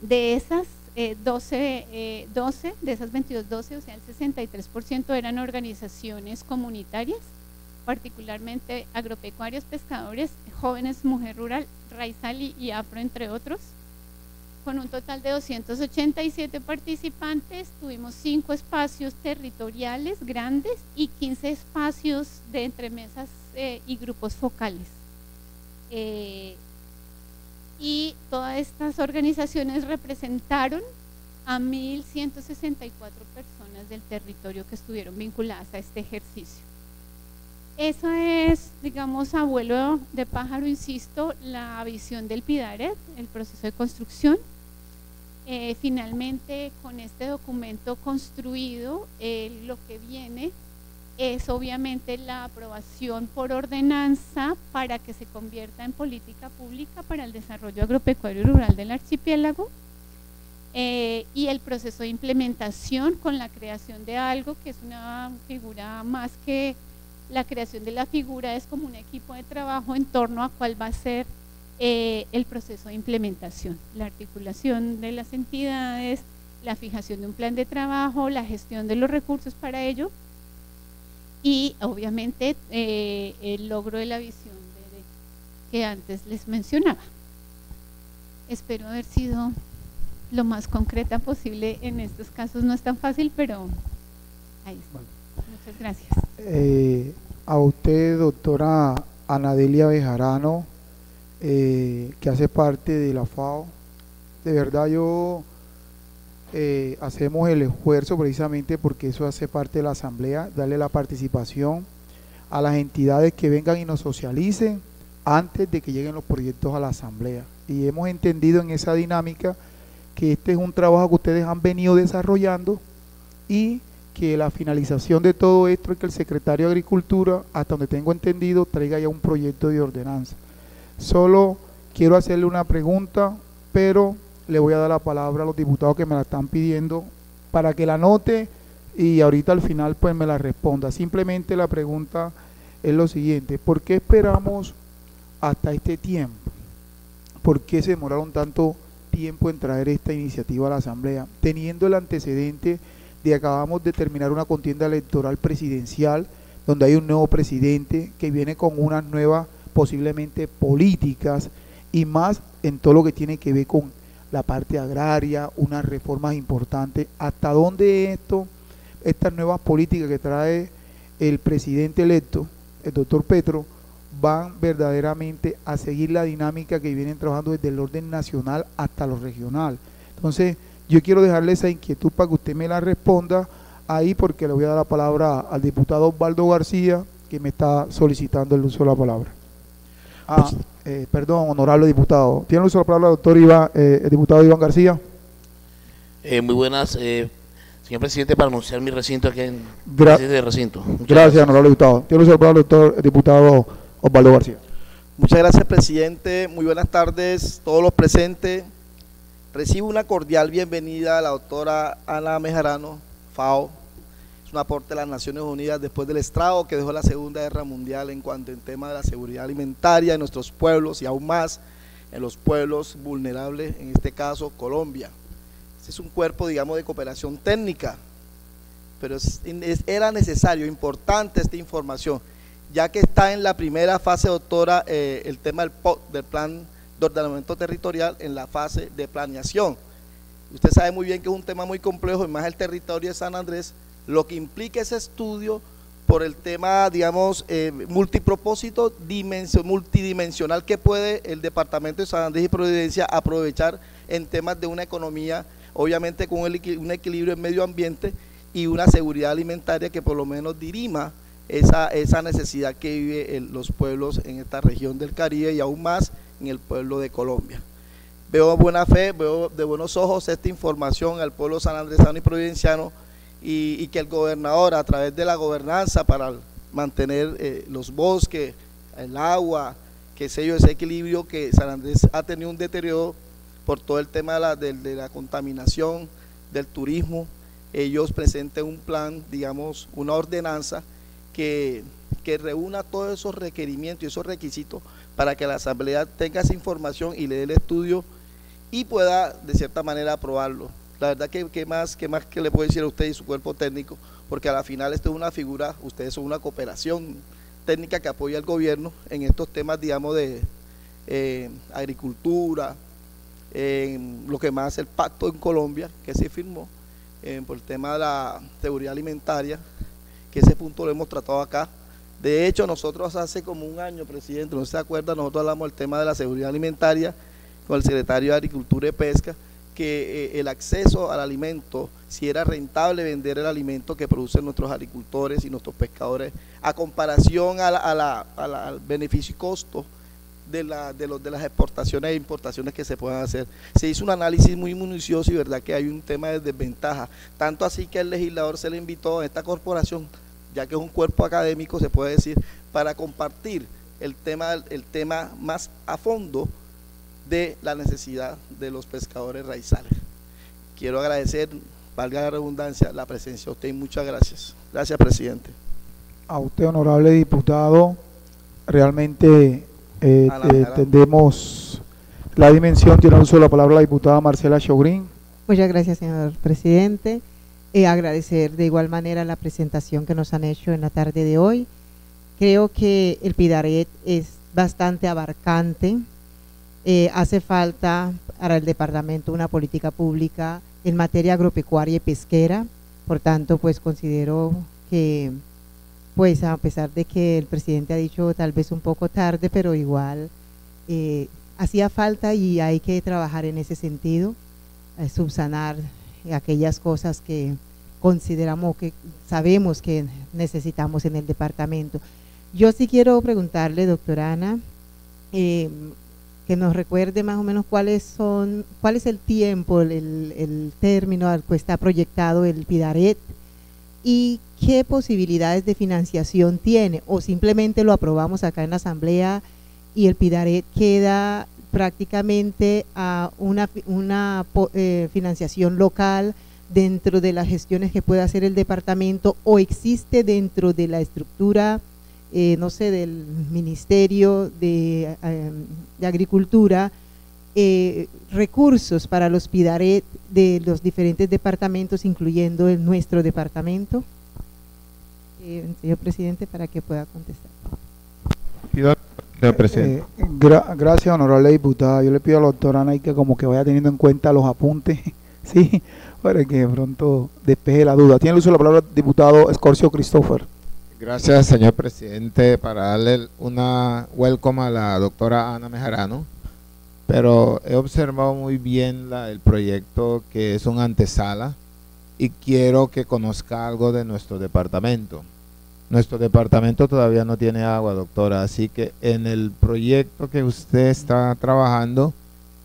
De esas 12, de esas 22, 12, o sea el 63% eran organizaciones comunitarias, particularmente agropecuarios, pescadores, jóvenes, mujer rural, raizal y afro, entre otros. Con un total de 287 participantes, tuvimos 5 espacios territoriales grandes y 15 espacios de entremesas y grupos focales. Y todas estas organizaciones representaron a 1.164 personas del territorio que estuvieron vinculadas a este ejercicio. Esa es, digamos, abuelo de pájaro, insisto, la visión del PIDARET, el proceso de construcción. Finalmente, con este documento construido, lo que viene es obviamente la aprobación por ordenanza para que se convierta en política pública para el desarrollo agropecuario y rural del archipiélago, y el proceso de implementación con la creación de algo que es una figura más que la creación de la figura, es como un equipo de trabajo en torno a cuál va a ser el proceso de implementación, la articulación de las entidades, la fijación de un plan de trabajo, la gestión de los recursos para ello y obviamente el logro de la visión que antes les mencionaba. Espero haber sido lo más concreta posible. En estos casos no es tan fácil, pero ahí está. Muchas gracias. A usted, doctora Anadelia Bejarano, que hace parte de la FAO, de verdad hacemos el esfuerzo precisamente porque eso hace parte de la asamblea, darle la participación a las entidades que vengan y nos socialicen antes de que lleguen los proyectos a la asamblea, y hemos entendido en esa dinámica que este es un trabajo que ustedes han venido desarrollando y que la finalización de todo esto es que el secretario de Agricultura, hasta donde tengo entendido, traiga ya un proyecto de ordenanza. Solo quiero hacerle una pregunta, pero le voy a dar la palabra a los diputados que me la están pidiendo para que la anote y ahorita al final pues me la responda. Simplemente la pregunta es lo siguiente: ¿por qué esperamos hasta este tiempo? ¿Por qué se demoraron tanto tiempo en traer esta iniciativa a la asamblea, teniendo el antecedente de que acabamos de terminar una contienda electoral presidencial donde hay un nuevo presidente que viene con unas nuevas posiblemente políticas y más en todo lo que tiene que ver con la parte agraria, unas reformas importantes? ¿Hasta dónde estas nuevas políticas que trae el presidente electo, el doctor Petro, van verdaderamente a seguir la dinámica que vienen trabajando desde el orden nacional hasta lo regional? Entonces, yo quiero dejarle esa inquietud para que usted me la responda ahí, porque le voy a dar la palabra al diputado Osvaldo García, que me está solicitando el uso de la palabra. Perdón, honorable diputado. ¿Tiene el uso de la palabra el diputado Iván García? Muy buenas, señor presidente, para anunciar mi recinto aquí en el recinto. Gracias, honorable diputado. Tiene el uso de la palabra el diputado Osvaldo García. Muchas gracias, presidente. Muy buenas tardes a todos los presentes. Recibo una cordial bienvenida a la doctora Ana Bejarano, FAO. Es un aporte de las Naciones Unidas después del estrago que dejó la Segunda Guerra Mundial en cuanto al tema de la seguridad alimentaria en nuestros pueblos y aún más en los pueblos vulnerables, en este caso Colombia. Este es un cuerpo, digamos, de cooperación técnica, pero era necesario, importante esta información, ya que está en la primera fase, doctora, el tema del plan de ordenamiento territorial en la fase de planeación. Usted sabe muy bien que es un tema muy complejo, y más el territorio de San Andrés, lo que implica ese estudio por el tema, digamos, multipropósito, multidimensional que puede el departamento de San Andrés y Providencia aprovechar en temas de una economía, obviamente con un equilibrio en medio ambiente y una seguridad alimentaria que por lo menos dirima esa necesidad que viven los pueblos en esta región del Caribe y aún más en el pueblo de Colombia. Veo buena fe, veo de buenos ojos esta información al pueblo sanandresano y providenciano, y que el gobernador, a través de la gobernanza para mantener los bosques, el agua, que sé yo, ese equilibrio, que San Andrés ha tenido un deterioro por todo el tema de la contaminación, del turismo, ellos presenten un plan, digamos, una ordenanza que reúna todos esos requerimientos y esos requisitos para que la asamblea tenga esa información y le dé el estudio y pueda de cierta manera aprobarlo. La verdad que más que le puedo decir a usted y su cuerpo técnico, porque a la final esto es una figura, ustedes son una cooperación técnica que apoya al gobierno en estos temas, digamos, de agricultura, lo que más el pacto en Colombia que se firmó por el tema de la seguridad alimentaria, que ese punto lo hemos tratado acá, De hecho, nosotros hace como un año, presidente, no se acuerda, nosotros hablamos del tema de la seguridad alimentaria con el secretario de Agricultura y Pesca, que el acceso al alimento, si era rentable vender el alimento que producen nuestros agricultores y nuestros pescadores, a comparación al beneficio y costo de las exportaciones e importaciones que se puedan hacer. Se hizo un análisis muy minucioso y verdad que hay un tema de desventaja, tanto así que el legislador se le invitó a esta corporación, ya que es un cuerpo académico, se puede decir, para compartir el tema más a fondo de la necesidad de los pescadores raizales. Quiero agradecer, valga la redundancia, la presencia de usted y muchas gracias. Gracias, presidente. A usted, honorable diputado, realmente entendemos la dimensión. Tiene uso de la palabra la diputada Marcela Chauvrin. Muchas gracias, señor presidente. Agradecer de igual manera la presentación que nos han hecho en la tarde de hoy. Creo que el PIDARET es bastante abarcante. Hace falta para el departamento una política pública en materia agropecuaria y pesquera. Por tanto, pues considero que, pues a pesar de que el presidente ha dicho tal vez un poco tarde, pero igual hacía falta y hay que trabajar en ese sentido, subsanar aquellas cosas que consideramos, que sabemos que necesitamos en el departamento. Yo sí quiero preguntarle, doctora Ana, que nos recuerde más o menos cuál es el tiempo, el término al que está proyectado el PIDARET y qué posibilidades de financiación tiene, o simplemente lo aprobamos acá en la asamblea y el PIDARET queda prácticamente a una financiación local dentro de las gestiones que puede hacer el departamento, o existe dentro de la estructura no sé, del Ministerio de Agricultura, recursos para los PIDARET de los diferentes departamentos, incluyendo nuestro departamento. Señor presidente, para que pueda contestar. Señor presidente. Gracias, honorable diputada. Yo le pido a la doctora Ana que como que vaya teniendo en cuenta los apuntes, sí, para que de pronto despeje la duda. Tiene el uso de la palabra el diputado Escorcio Christopher. Gracias, señor presidente, para darle una welcome a la doctora Ana Mejarano, pero he observado muy bien el proyecto, que es una antesala, y quiero que conozca algo de nuestro departamento. Nuestro departamento todavía no tiene agua, doctora, así que en el proyecto que usted está trabajando,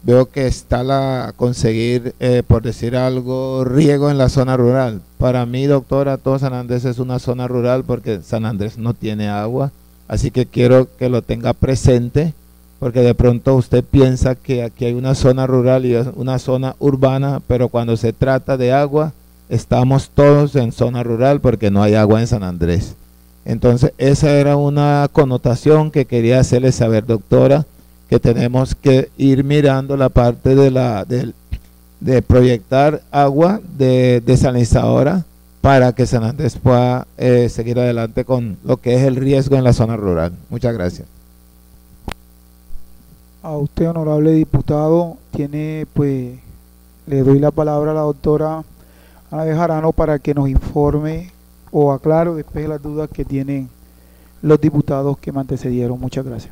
veo que está conseguir, por decir algo, riego en la zona rural. Para mí, doctora, todo San Andrés es una zona rural porque San Andrés no tiene agua, así que quiero que lo tenga presente, porque de pronto usted piensa que aquí hay una zona rural y una zona urbana, pero cuando se trata de agua, estamos todos en zona rural porque no hay agua en San Andrés. Entonces, esa era una connotación que quería hacerle saber, doctora, que tenemos que ir mirando la parte de proyectar agua de desalinizadora para que San Andrés pueda seguir adelante con lo que es el riesgo en la zona rural. Muchas gracias. A usted, honorable diputado, le doy la palabra a la doctora Ana Mejarano para que nos informe o aclare o despeje las dudas que tienen los diputados que me antecedieron. Muchas gracias.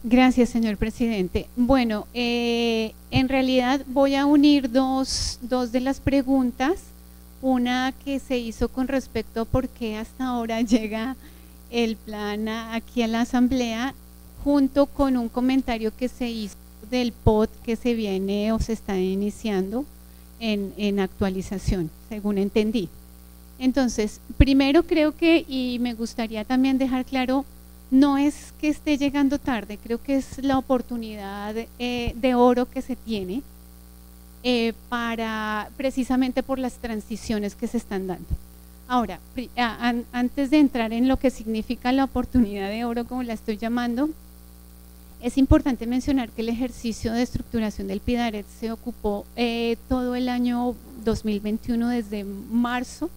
Gracias, señor presidente. Bueno, en realidad voy a unir dos de las preguntas, una que se hizo con respecto a por qué hasta ahora llega el plan aquí a la asamblea, junto con un comentario que se hizo del POT que se viene o se está iniciando en actualización, según entendí. Entonces, primero creo que, y me gustaría también dejar claro, no es que esté llegando tarde, creo que es la oportunidad de oro que se tiene precisamente por las transiciones que se están dando. Ahora, antes de entrar en lo que significa la oportunidad de oro, como la estoy llamando, es importante mencionar que el ejercicio de estructuración del PIDARET se ocupó todo el año 2021, desde marzo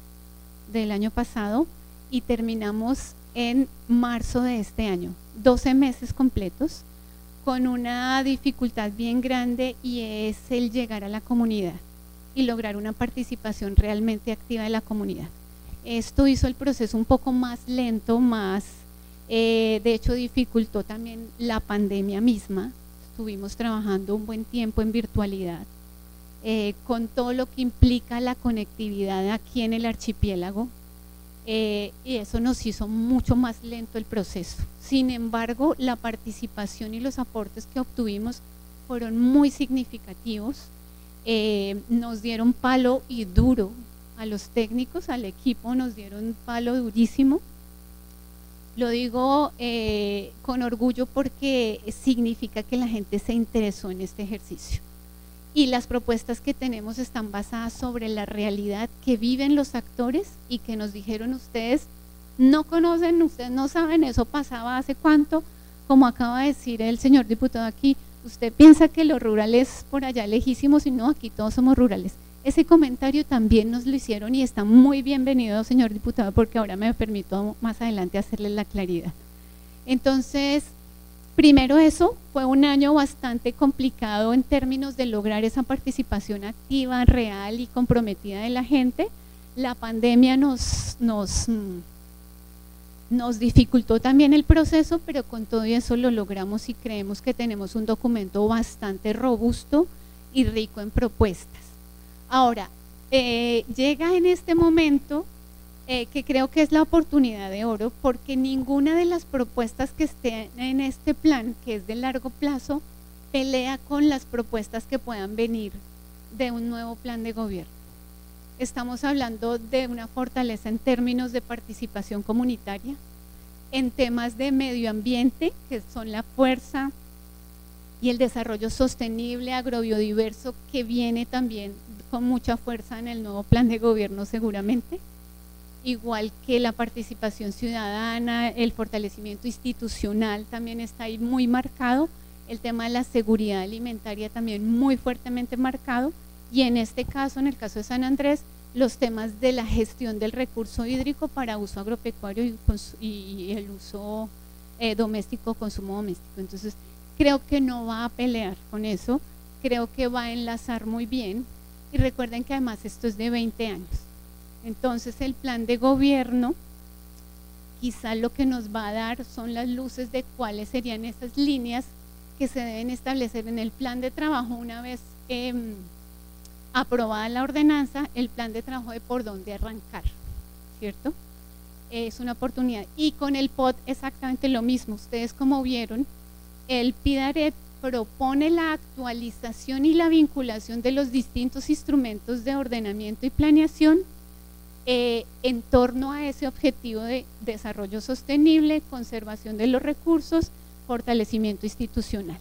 del año pasado, y terminamos en marzo de este año, 12 meses completos, con una dificultad bien grande, y es el llegar a la comunidad y lograr una participación realmente activa de la comunidad. Esto hizo el proceso un poco más lento, de hecho dificultó también la pandemia misma. Estuvimos trabajando un buen tiempo en virtualidad, con todo lo que implica la conectividad aquí en el archipiélago, y eso nos hizo mucho más lento el proceso. Sin embargo, la participación y los aportes que obtuvimos fueron muy significativos. Nos dieron palo y duro a los técnicos, al equipo, nos dieron palo durísimo. Lo digo con orgullo porque significa que la gente se interesó en este ejercicio. Y las propuestas que tenemos están basadas sobre la realidad que viven los actores y que nos dijeron: ustedes no conocen, ustedes no saben, eso pasaba hace cuánto, como acaba de decir el señor diputado aquí, usted piensa que lo rural es por allá lejísimos y no, aquí todos somos rurales. Ese comentario también nos lo hicieron y está muy bienvenido, señor diputado, porque ahora me permito más adelante hacerle la claridad. Entonces, primero eso, fue un año bastante complicado en términos de lograr esa participación activa, real y comprometida de la gente. La pandemia nos dificultó también el proceso, pero con todo eso lo logramos y creemos que tenemos un documento bastante robusto y rico en propuestas. Ahora, llega en este momento que creo que es la oportunidad de oro, porque ninguna de las propuestas que estén en este plan, que es de largo plazo, pelea con las propuestas que puedan venir de un nuevo plan de gobierno. Estamos hablando de una fortaleza en términos de participación comunitaria, en temas de medio ambiente, que son la fuerza y el desarrollo sostenible, agrobiodiverso, que viene también con mucha fuerza en el nuevo plan de gobierno seguramente, igual que la participación ciudadana, el fortalecimiento institucional también está ahí muy marcado, el tema de la seguridad alimentaria también muy fuertemente marcado, y en este caso, en el caso de San Andrés, los temas de la gestión del recurso hídrico para uso agropecuario y el uso doméstico, consumo doméstico. Entonces, creo que no va a pelear con eso, creo que va a enlazar muy bien, y recuerden que además esto es de 20 años. Entonces, el plan de gobierno quizá lo que nos va a dar son las luces de cuáles serían esas líneas que se deben establecer en el plan de trabajo una vez aprobada la ordenanza, el plan de trabajo de por dónde arrancar, ¿cierto? Es una oportunidad. Y con el POT exactamente lo mismo. Ustedes, como vieron, el PIDARET propone la actualización y la vinculación de los distintos instrumentos de ordenamiento y planeación en torno a ese objetivo de desarrollo sostenible, conservación de los recursos, fortalecimiento institucional.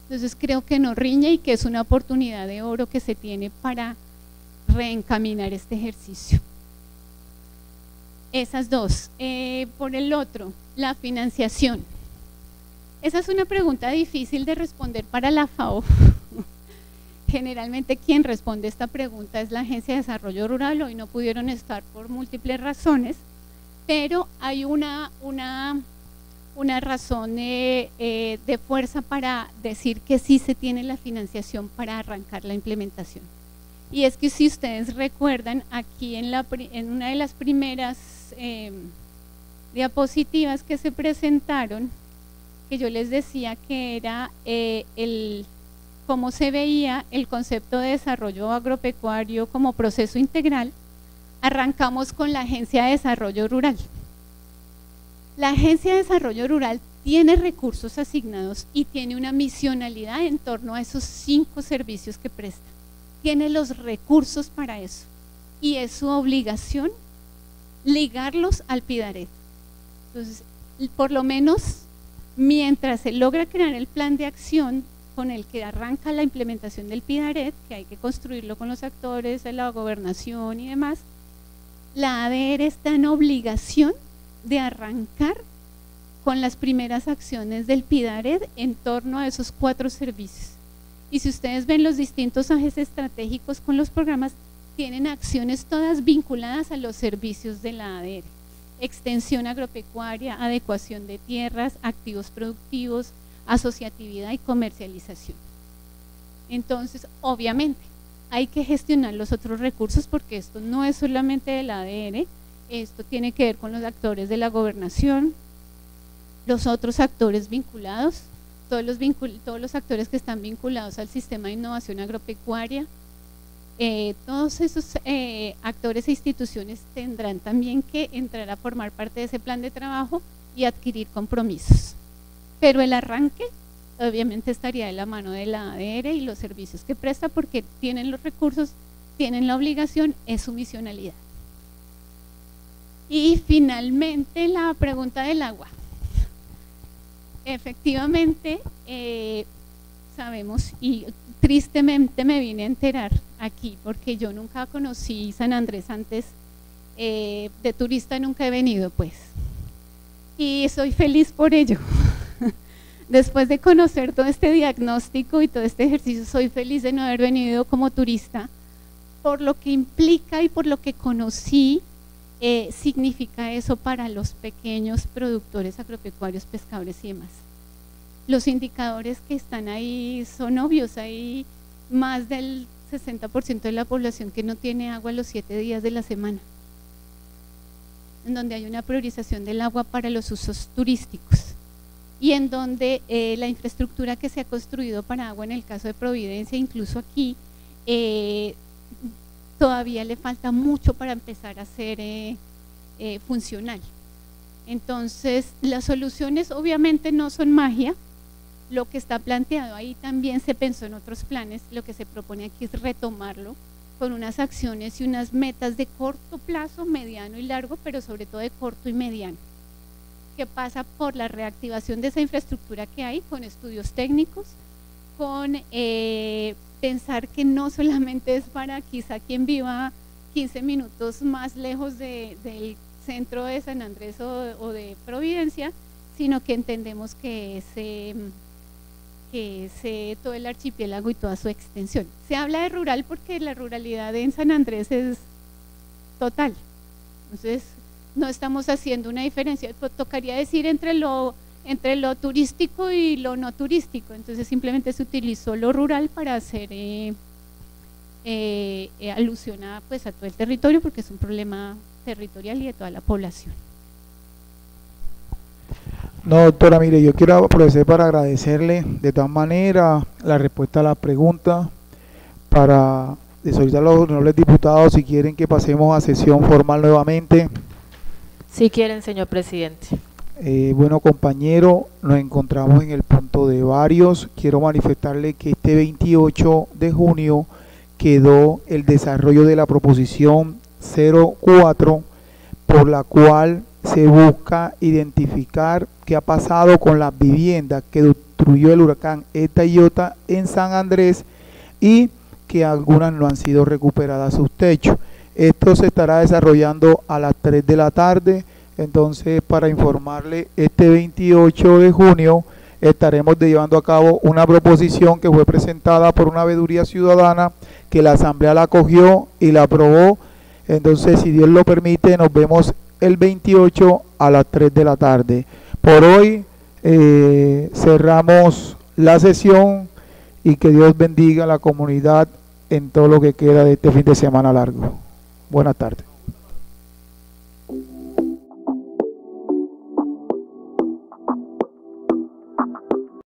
Entonces creo que no riñe y que es una oportunidad de oro que se tiene para reencaminar este ejercicio. Esas dos. Por el otro, la financiación. Esa es una pregunta difícil de responder para la FAO. Generalmente quien responde esta pregunta es la Agencia de Desarrollo Rural. Hoy no pudieron estar por múltiples razones, pero hay una razón de fuerza para decir que sí se tiene la financiación para arrancar la implementación. Y es que si ustedes recuerdan, aquí en una de las primeras diapositivas que se presentaron, que yo les decía que era cómo se veía el concepto de desarrollo agropecuario como proceso integral, arrancamos con la Agencia de Desarrollo Rural. La Agencia de Desarrollo Rural tiene recursos asignados y tiene una misionalidad en torno a esos 5 servicios que presta. Tiene los recursos para eso y es su obligación ligarlos al PIDARET. Entonces, por lo menos mientras se logra crear el plan de acción con el que arranca la implementación del PIDARET, que hay que construirlo con los actores de la gobernación y demás, la ADR está en obligación de arrancar con las primeras acciones del PIDARET en torno a esos 4 servicios. Y si ustedes ven los distintos ejes estratégicos con los programas, tienen acciones todas vinculadas a los servicios de la ADR. Extensión agropecuaria, adecuación de tierras, activos productivos, asociatividad y comercialización. Entonces, obviamente, hay que gestionar los otros recursos porque esto no es solamente de la ADR, Esto tiene que ver con los actores de la gobernación, los otros actores vinculados, todos los actores que están vinculados al sistema de innovación agropecuaria. Todos esos actores e instituciones tendrán también que entrar a formar parte de ese plan de trabajo y adquirir compromisos. Pero el arranque obviamente estaría de la mano de la ADR y los servicios que presta, porque tienen los recursos, tienen la obligación, es su misionalidad. Y finalmente la pregunta del agua. Efectivamente, sabemos, y tristemente me vine a enterar aquí, porque yo nunca conocí San Andrés antes, de turista nunca he venido pues, y soy feliz por ello. Después de conocer todo este diagnóstico y todo este ejercicio, soy feliz de no haber venido como turista, por lo que implica y por lo que conocí, significa eso para los pequeños productores agropecuarios, pescadores y demás. Los indicadores que están ahí son obvios, hay más del 60% de la población que no tiene agua los 7 días de la semana, en donde hay una priorización del agua para los usos turísticos y en donde la infraestructura que se ha construido para agua en el caso de Providencia, incluso aquí, todavía le falta mucho para empezar a ser funcional. Entonces, las soluciones obviamente no son magia. Lo que está planteado ahí también se pensó en otros planes. Lo que se propone aquí es retomarlo con unas acciones y unas metas de corto plazo, mediano y largo, pero sobre todo de corto y mediano, que pasa por la reactivación de esa infraestructura que hay, con estudios técnicos, con pensar que no solamente es para quizá quien viva 15 minutos más lejos del centro de San Andrés o de Providencia, sino que entendemos que todo el archipiélago y toda su extensión. Se habla de rural porque la ruralidad en San Andrés es total, entonces no estamos haciendo una diferencia, tocaría decir entre lo turístico y lo no turístico, entonces simplemente se utilizó lo rural para hacer alusión pues, a todo el territorio, porque es un problema territorial y de toda la población. No, doctora, mire, yo quiero aprovechar para agradecerle de todas maneras la respuesta a la pregunta, para solicitar a los honorables diputados si quieren que pasemos a sesión formal nuevamente. Si quieren, señor presidente. Bueno, compañero, nos encontramos en el punto de varios. Quiero manifestarle que este 28 de junio quedó el desarrollo de la proposición 04, por la cual se busca identificar qué ha pasado con las viviendas que destruyó el huracán Eta y Iota en San Andrés y que algunas no han sido recuperadas sus techos. Esto se estará desarrollando a las 3 de la tarde, entonces para informarle, este 28 de junio estaremos llevando a cabo una proposición que fue presentada por una veeduría ciudadana, que la asamblea la acogió y la aprobó. Entonces, si Dios lo permite, nos vemos el 28 a las 3 de la tarde. Por hoy cerramos la sesión y que Dios bendiga a la comunidad en todo lo que queda de este fin de semana largo. Buenas tardes.